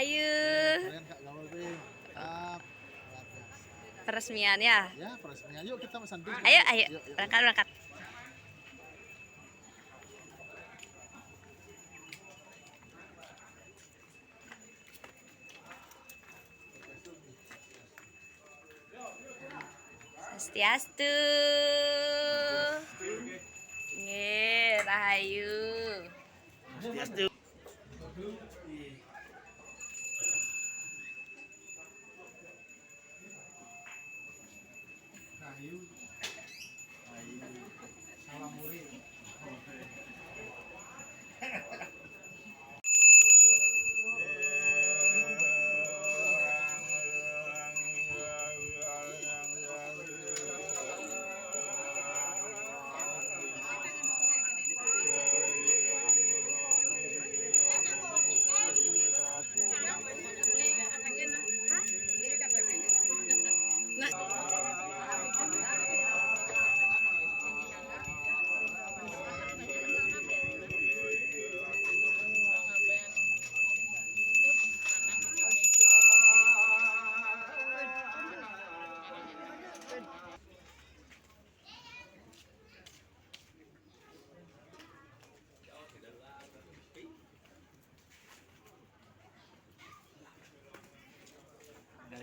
Rahayu. Peresmian ya? Ya, peresmian. Yuk kita pesan dulu. Ayo. Berangkat. Swastiastu. Nggih, Rahayu. Swastiastu. Salam murid.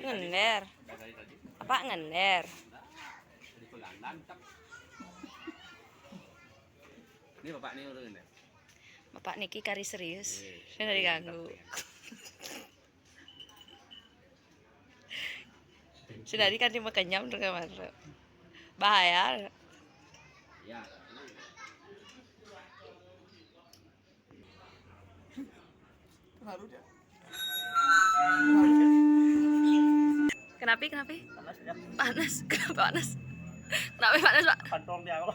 Ngender. Apa ngender? Ini bapak ini urun ya? Bapak niki kari serius. Sudah diganggu. Sudah kan cuma kenyam dengan mana? Bahaya. Ya. Pengaruh dia. Kenapa? Panas. Kenapa panas? Kenapa panas, Pak? Kantong dia kok.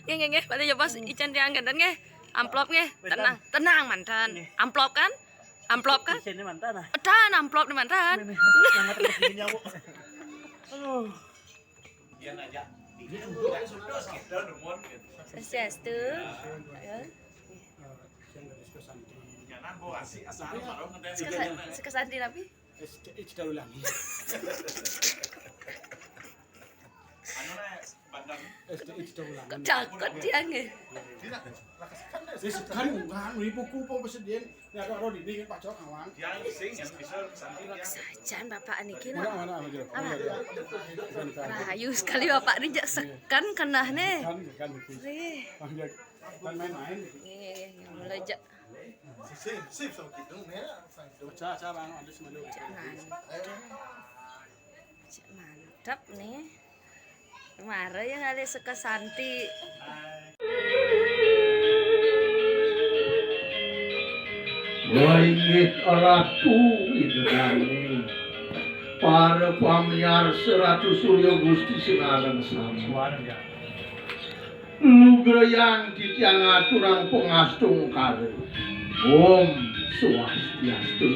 Nggih. Pada ya Bos, ican diangkat dan nggih. Amplop nggih. Tenang mantan. Amplop kan? Di sini mantan ah. Dan amplop nih mantan. Jangan terus nyamuk. Aduh. Swastiastu. Ayo. Sekesan di nabi. Cakot dia nggih. Sajan bapak niki nah. Rahayu sekali bapak ini jak sekan kenah nih. Nih, mulai jak. Sip sama kita nih. Mantap nih. Kemarin yang ada sekesanti. Wainget ratu idane para pamiyar Ratu Surya Gusti Sinareng Sama nugrayang titiang aturang pengastung kare Om Swastiastu.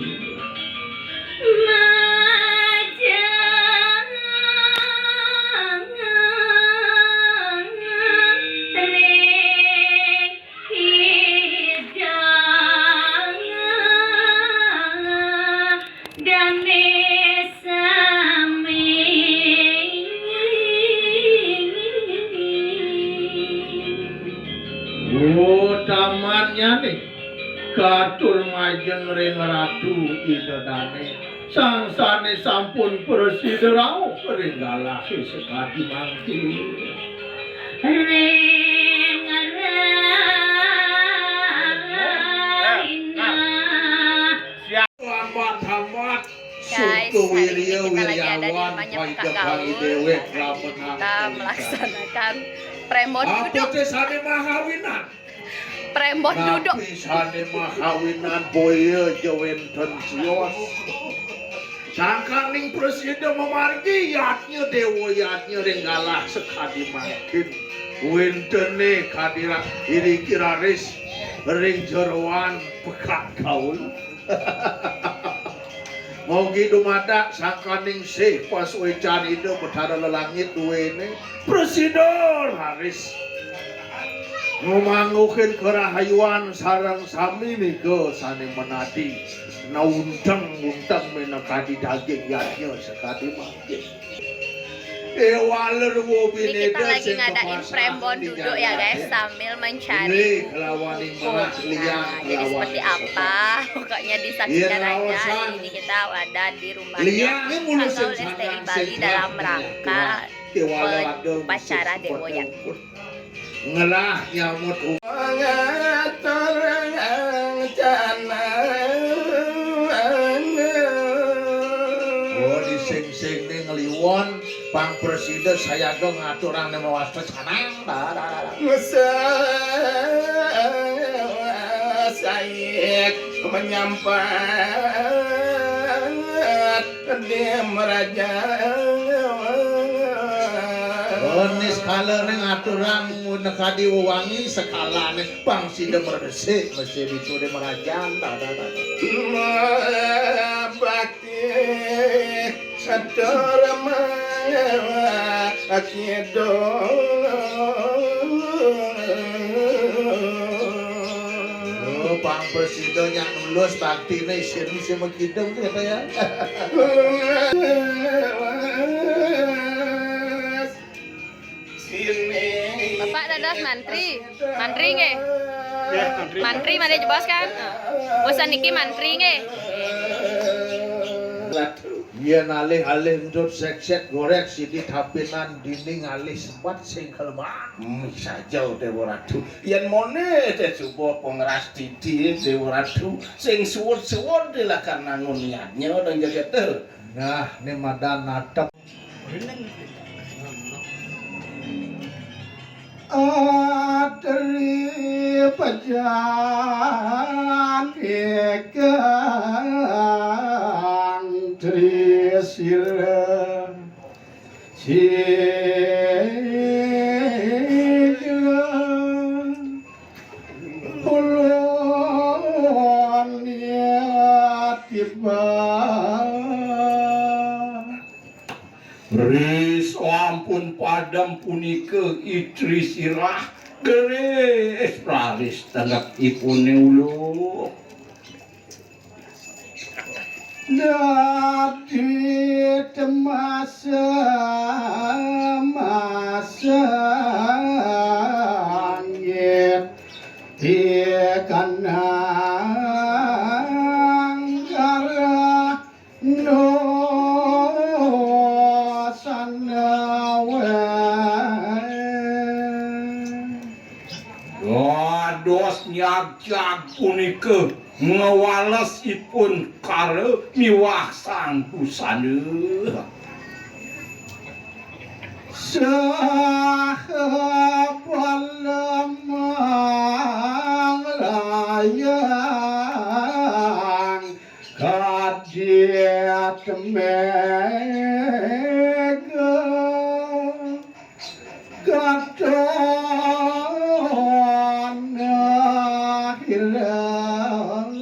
Tamannya nih katur majeng ring ratu idodane sangsane sampun presiderau ringgalah sekadi mangki ring selamat Guys, hari ini kita lagi ada di rumahnya Kak Gaul. Kita melaksanakan premon duduk. Premon duduk. Sane mahawinan boya jawenten sios. Sangkaning presiden memargi yatnya dewa yatnya ringgalah sekadi makin. Wentene kadirak iri kiraris ring jeroan pekat kaul. Mogi dumada sangkaning sih pas wecan itu betara lelangit duwene presiden Haris. Ngomanggukeun kerahayuan sareng sami nike sane menadi naundang-undang mena kadi daging yatnya sekadi mangke. Waler wo Ini kita lagi ngadain prembon duduk ya guys sambil mencari Nah, jadi seperti apa pokoknya disaksikan aja. Hari ini kita ada di rumahnya Kakak Lestari Bali dalam rangka upacara Dewoyak. Ngelah nyamut oh dising-sing nih ngliwon Pang Presiden saya go ngaturang nama waspada canang Saya menyampat di meraja Nis kala ning aturang neka diwangi sekala nih Pang Sida meresik mesti ditude merajan bakti sadarama akido Pang Presiden yang lulus bakti nih sih megideng kata ya Bapak dados mantri nggih. Mantri mari bos kan. Bosan niki mantri nggih. Yen alih-alih ndut sek-sek gorek sidi tapinan dinding alih sempat sing kelemahan. Saja Dewa Ratu. Yen mone teh coba pengras didi Dewa Ratu sing suwun-suwun dilakukan niatnya dan jaga teh. Nah, ini madan natap. Adri pajan ikang trisira cigang ulun tiba Ris ampun padam punika itri sirah geris praris tanggap ipune ulu Dadi temasa masa angin ikan anggara no Dos nyajag punika ngewalesipun kare miwah sang busana sahabalamang layang kadiat mega katon akhiran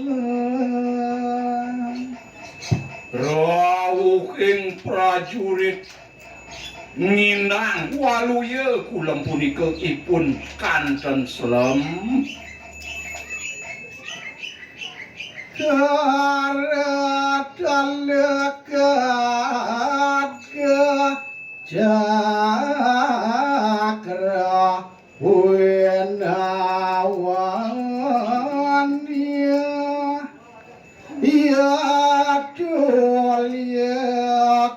rawuh ing prajurit ngindang waluya kula punika ipun kanten slem karatan lekat ke jakra wenawan ya dul ya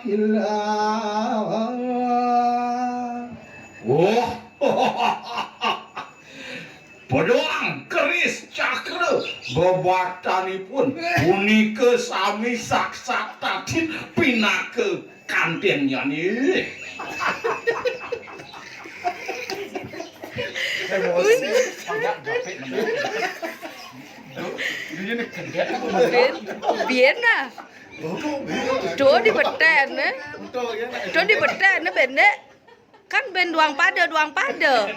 kilau oh Pedang keris cakra bebatanipun punika sami saksak tadin pinake kanten nyanyi Biar nah. Do di beten bende kan ben duang pada. Duang pada.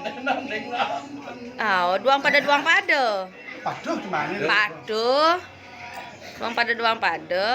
Paduh gimana? Paduh. Duang pada.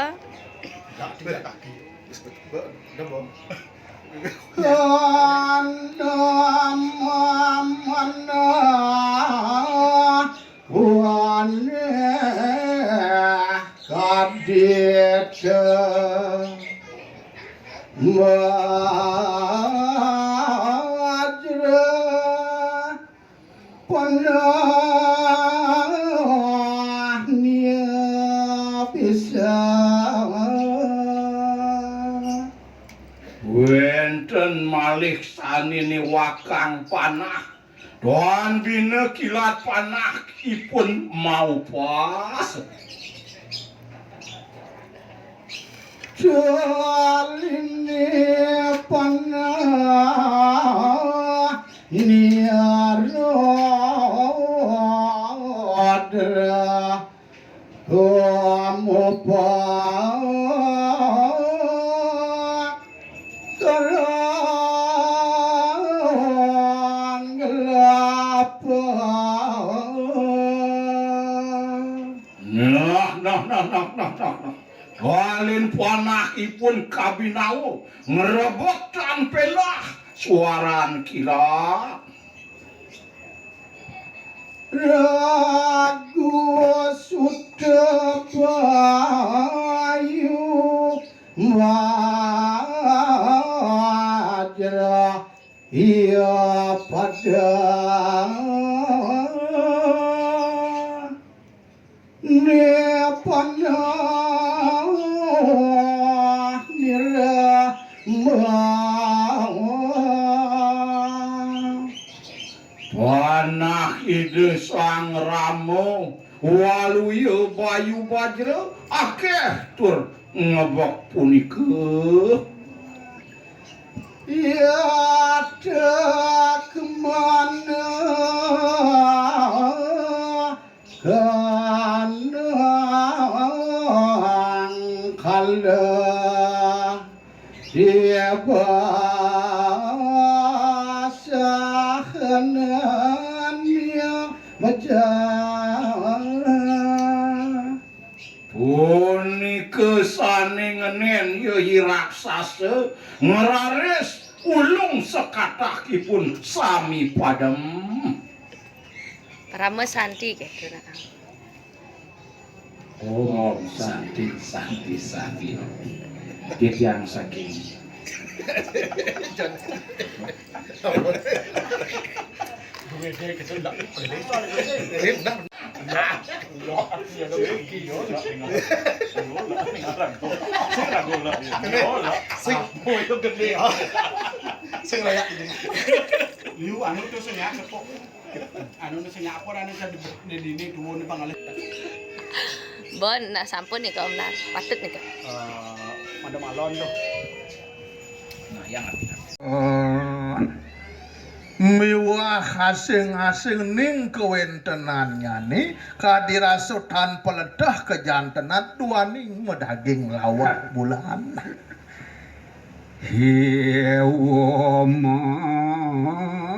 Wenten malih sanini wakang panah dan bina kilat panah ipun mau pas jaline panah niara adra mopa Walin panahipun kabinau ngerebot pelah suaran kila ragu sudah bayu wajra ia pada panah ide sang ramo waluya bayu bajra akeh tur ngebok punika ya kemana kala dia basahannya majah punika sanengenen yai raksasa ngeraris ulung sekathahipun sami padem Rama Santi kayak Om Santi Tiang saking Sing layak ini. Liu anu tuh senyak kok. Anu senyak apa anu kan di dini duwune pangalih. Bon, nah sampun nih Om Nas, patut nih Kak. Madam alon tuh. Nah, yang miwah asing-asing ning kewentenannya nih kadirasutan peledah kejantenan tuaning medaging lawak bulan hiu mangkan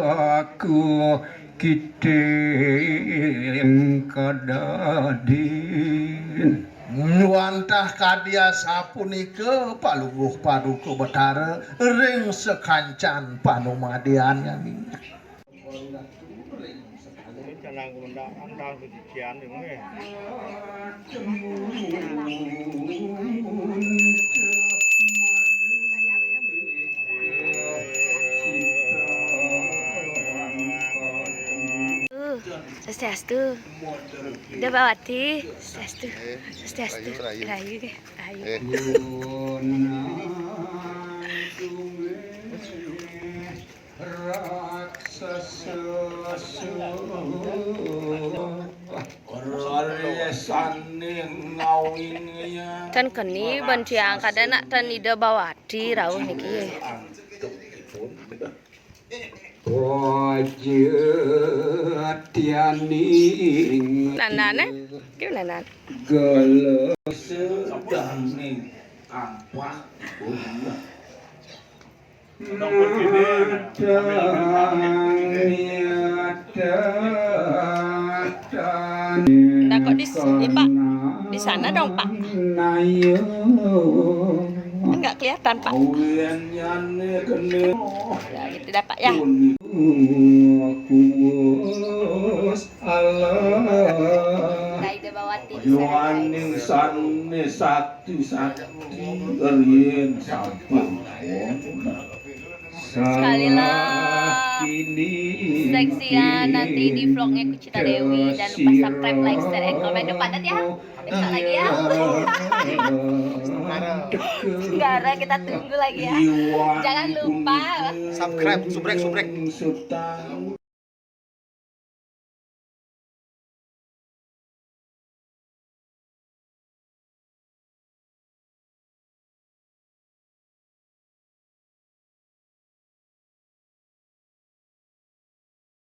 raku kiting kadadin wantah kadia sapunika paluguh paduka betara ring sekancan panumadiannya nih Jangan undang kejian ini. Sestiastu. Udah bawati. Sestiastu. Rayu deh. Rayu. Tan keni banciang kada nak tan ida bawati rawuh niki. Nanane, gimana nan? Gala sedang nih ampak Ndak kok di Pak, di sana dong, Pak. Enggak kelihatan, Pak. Ya, gitu dah, Pak ya. Nah, ide bawati di sana, guys. Sanne sakti erin sampun. Sekali lagi seksian nanti di vlognya Kucita Dewi. Jangan lupa subscribe, like, share, and comment. Depan ya. Besok lagi ya. Sekarang kita tunggu lagi ya. Jangan lupa Subscribe, subrek.